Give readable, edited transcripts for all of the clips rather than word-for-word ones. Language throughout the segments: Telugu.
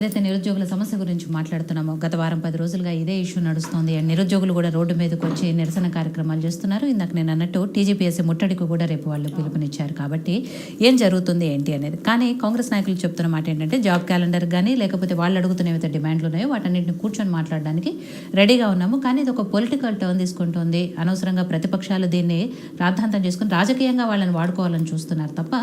ఏదైతే నిరుద్యోగుల సమస్య గురించి మాట్లాడుతున్నామో గత వారం 10 రోజులుగా ఇదే ఇష్యూ నడుస్తోంది. నిరుద్యోగులు కూడా రోడ్డు మీదకి వచ్చి నిరసన కార్యక్రమాలు చేస్తున్నారు. ఇందాక నేను అన్నట్టు టీజీపీఎస్సీ ముట్టడికి కూడా రేపు వాళ్ళు పిలుపునిచ్చారు. కాబట్టి ఏం జరుగుతుంది ఏంటి అనేది. కానీ కాంగ్రెస్ నాయకులు చెప్తున్న మాట ఏంటంటే జాబ్ క్యాలెండర్ కానీ లేకపోతే వాళ్ళు అడుగుతున్న ఏవైతే డిమాండ్లు ఉన్నాయో వాటన్నింటిని కూర్చొని మాట్లాడడానికి రెడీగా ఉన్నాము. కానీ ఇది ఒక పొలిటికల్ టర్న్ తీసుకుంటుంది. అనవసరంగా ప్రతిపక్షాలు దీన్ని రాద్ధాంతం చేసుకుని రాజకీయంగా వాళ్ళని వాడుకోవాలని చూస్తున్నారు తప్ప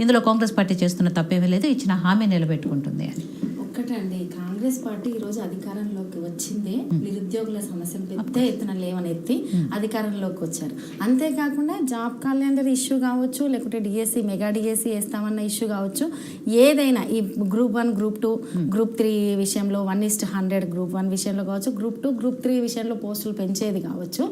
ఇందులో కాంగ్రెస్ పార్టీ చేస్తున్న తప్పేమీ లేదు. ఇచ్చిన హామీ నిలబెట్టుకుంటుంది అని. ఒక్కటండి, కాంగ్రెస్ పార్టీ ఈరోజు అధికారంలోకి వచ్చిందే నిరుద్యోగుల సమస్యలు పెద్ద ఎత్తున లేవనెత్తి అధికారంలోకి వచ్చారు. అంతేకాకుండా జాబ్ క్యాలెండర్ ఇష్యూ కావచ్చు, లేకుంటే డిఎస్సి మెగా డిఎస్సి వేస్తామన్న ఇష్యూ కావచ్చు, ఏదైనా ఈ గ్రూప్ 1 గ్రూప్ 2 గ్రూప్ 3 విషయంలో 1:100 గ్రూప్ 1 విషయంలో కావచ్చు, గ్రూప్ 2 గ్రూప్ 3 విషయంలో పోస్టులు పెంచేది కావచ్చు,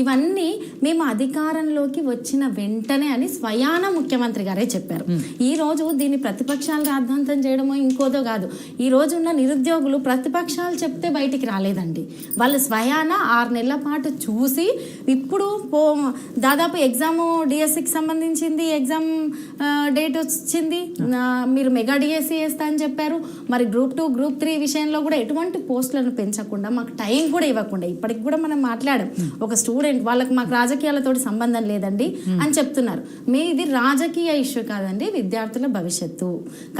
ఇవన్నీ మేము అధికారంలోకి వచ్చిన వెంటనే అని స్వయాన ముఖ్యమంత్రి గారే చెప్పారు. ఈ రోజు దీన్ని ప్రతిపక్షాలు రాద్ధాంతం చేయడమో ఇంకోదో కాదు. ఈ రోజు ఉన్న నిరుద్యోగులు ప్రతిపక్షాలు చెప్తే బయటికి రాలేదండి. వాళ్ళు స్వయాన 6 నెలల పాటు చూసి ఇప్పుడు దాదాపు ఎగ్జామ్ డిఎస్సికి సంబంధించింది ఎగ్జామ్ డేట్ వచ్చింది. మీరు మెగా డిఎస్సి వేస్తా అని చెప్పారు. మరి గ్రూప్ 2 గ్రూప్ 3 విషయంలో కూడా ఎటువంటి పోస్టులను పెంచకుండా మాకు టైం కూడా ఇవ్వకుండా ఇప్పటికి కూడా మనం మాట్లాడాం. ఒక స్టూడెంట్ వాళ్ళకి మాకు రాజకీయాలతో సంబంధం లేదండి అని చెప్తున్నారు. ఇది రాజకీయ ఇష్యూ కాదండి, విద్యార్థుల భవిష్యత్తు.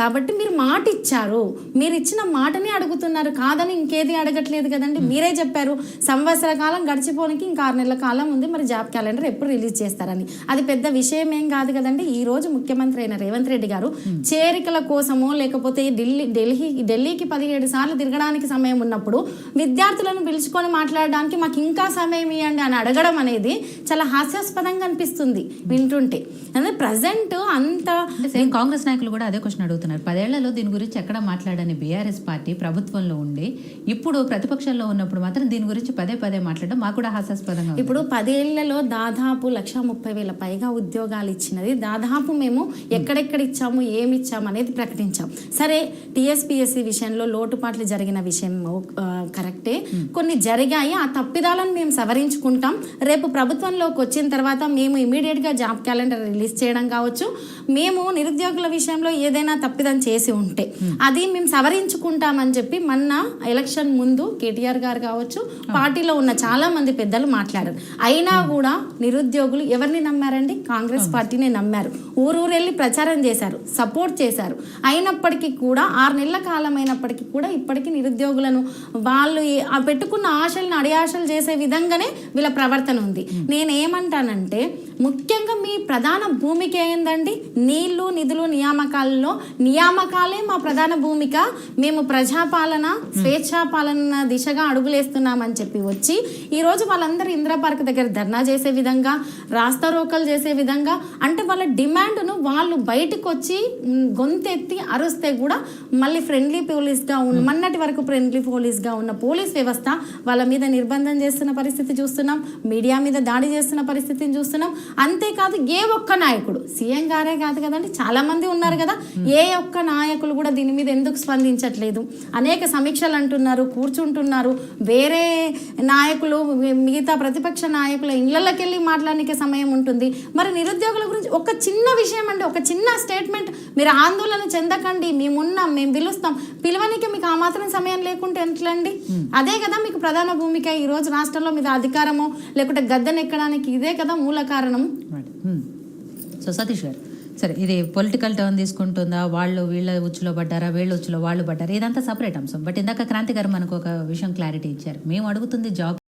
కాబట్టి మీరు మాట ఇచ్చారు, మీరు ఇచ్చిన మాటని అడుగుతున్నారు, కాదని ఇంకేది అడగట్లేదు కదండి. మీరే చెప్పారు సంవత్సర కాలం గడిచిపోనికి ఇంకా 6 నెలల కాలం ఉంది, మరి జాబ్ క్యాలెండర్ ఎప్పుడు రిలీజ్ చేస్తారని. అది పెద్ద విషయం ఏం కాదు కదండి. ఈ రోజు ముఖ్యమంత్రి అయిన రేవంత్ రెడ్డి గారు చేరికల కోసమో లేకపోతే ఢిల్లీకి 17 సార్లు తిరగడానికి సమయం ఉన్నప్పుడు విద్యార్థులను పిలుచుకొని మాట్లాడడానికి మాకు ఇంకా సమయం ఇవ్వండి అని అడగడం అనేది చాలా హాస్యాస్పదంగా అనిపిస్తుంది వింటుంటే. అంటే ప్రజెంట్ అంత కాంగ్రెస్ నాయకులు కూడా అదే క్వశ్చన్ అడుగుతున్నారు. 10 ఏళ్లలో దీని గురించి ఎక్కడ మాట్లాడని బీఆర్ఎస్ పార్టీ ప్రభుత్వంలో ఉండి ఇప్పుడు ప్రతిపక్షంలో ఉన్నప్పుడు మాత్రం దీని గురించి పదే మాట్లాడడం మాకు కూడా హాస్యాస్పదంగా. ఇప్పుడు 10 ఏళ్లలో దాదాపు 1,30,000 పైగా ఉద్యోగాలు ఇచ్చినది దాదాపు మేము ఎక్కడెక్కడ ఇచ్చాము, ఏమి ఇచ్చాము అనేది ప్రకటించాం. సరే, టీఎస్పీఎస్సీ విషయంలో లోటుపాట్లు జరిగిన విషయం కరెక్టే, కొన్ని జరిగాయి. ఆ తప్పిదాలను మేము సవరించుకుంటాం. రేపు ప్రభుత్వంలోకి వచ్చిన తర్వాత మేము ఇమీడియట్గా జాబ్ క్యాలెండర్ రిలీజ్ చేయడం కావచ్చు, మేము నిరుద్యోగుల విషయంలో ఏదైనా తప్పిదం చేసి ఉంటే అది మేము సవరించుకుంటామని చెప్పి మొన్న ఎలక్షన్ ముందు కేటీఆర్ గారు కావచ్చు, పార్టీలో ఉన్న చాలా మంది పెద్దలు మాట్లాడారు. అయినా కూడా నిరుద్యోగులు ఎవరిని నమ్మారండి? కాంగ్రెస్ పార్టీని నమ్మారు. ఊరూరెళ్ళి ప్రచారం చేశారు, సపోర్ట్ చేశారు. అయినప్పటికీ కూడా 6 నెలల కాలం అయినప్పటికీ కూడా ఇప్పటికీ నిరుద్యోగులను వాళ్ళు పెట్టుకున్న ఆశలను అడియాశలు చేసే విధంగానే వీళ్ళ ప్రవర్తన ఉంది. నేనేమంటానంటే ముఖ్యంగా మీ ప్రధాన భూమిక ఏందండి? నీళ్లు, నిధులు, నియామకాలే మా ప్రధాన భూమిక. మేము ప్రజాపాలన, స్వేచ్ఛాపాలన దిశగా అడుగులేస్తున్నామని చెప్పి వచ్చి ఈరోజు వాళ్ళందరూ ఇందిరా పార్క్ దగ్గర ధర్నా చేసే విధంగా, రాస్తారోకలు చేసే విధంగా, అంటే వాళ్ళ డిమాండ్ను వాళ్ళు బయటకు వచ్చి గొంతెత్తి అరుస్తే కూడా మళ్ళీ ఫ్రెండ్లీ పోలీస్గా మొన్నటి వరకు ఫ్రెండ్లీ పోలీస్గా ఉన్న పోలీస్ వ్యవస్థ వాళ్ళ మీద నిర్బంధం చేస్తున్న పరిస్థితి చూస్తున్నాం. మీడియా మీద దాడి చేస్తున్న పరిస్థితిని చూస్తున్నాం. అంతేకాదు ఏ ఒక్క నాయకుడు, సీఎం గారే కాదు కదండి, చాలా మంది ఉన్నారు కదా, ఏ ఒక్క నాయకులు కూడా దీని మీద ఎందుకు స్పందించట్లేదు? అనేక సమీక్షలు అంటున్నారు, కూర్చుంటున్నారు. వేరే నాయకులు, మిగతా ప్రతిపక్ష నాయకుల ఇళ్లకి వెళ్ళి మాట్లాడడానికి సమయం ఉంటుంది. మరి నిరుద్యోగుల గురించి ఒక చిన్న విషయం అండి, ఒక చిన్న స్టేట్మెంట్, మీరు ఆందోళన చెందకండి, మేమున్నాం, మేము పిలుస్తాం, పిలవనికి మీకు ఆ మాత్రం సమయం లేకుంటే ఎట్లండి? అదే కదా మీకు ప్రధాన భూమిక. ఈ రోజు రాష్ట్రంలో మీద అధికారమో లేకుంటే గద్దెనెక్కడానికి ఇదే కదా మూల కారణం. సో సతీష్ గారు, సరే, ఇది పొలిటికల్ టర్న్ తీసుకుంటుందా, వాళ్ళు వీళ్ళ ఉచ్చులో పడ్డారా, వీళ్ళ ఉచ్చులో వాళ్ళు పడ్డారా, ఇదంతా సపరేట్ అంశం. బట్ ఇందాక క్రాంతి గారు మనకు ఒక విషయం క్లారిటీ ఇచ్చారు. మేము అడుగుతుంది జాబ్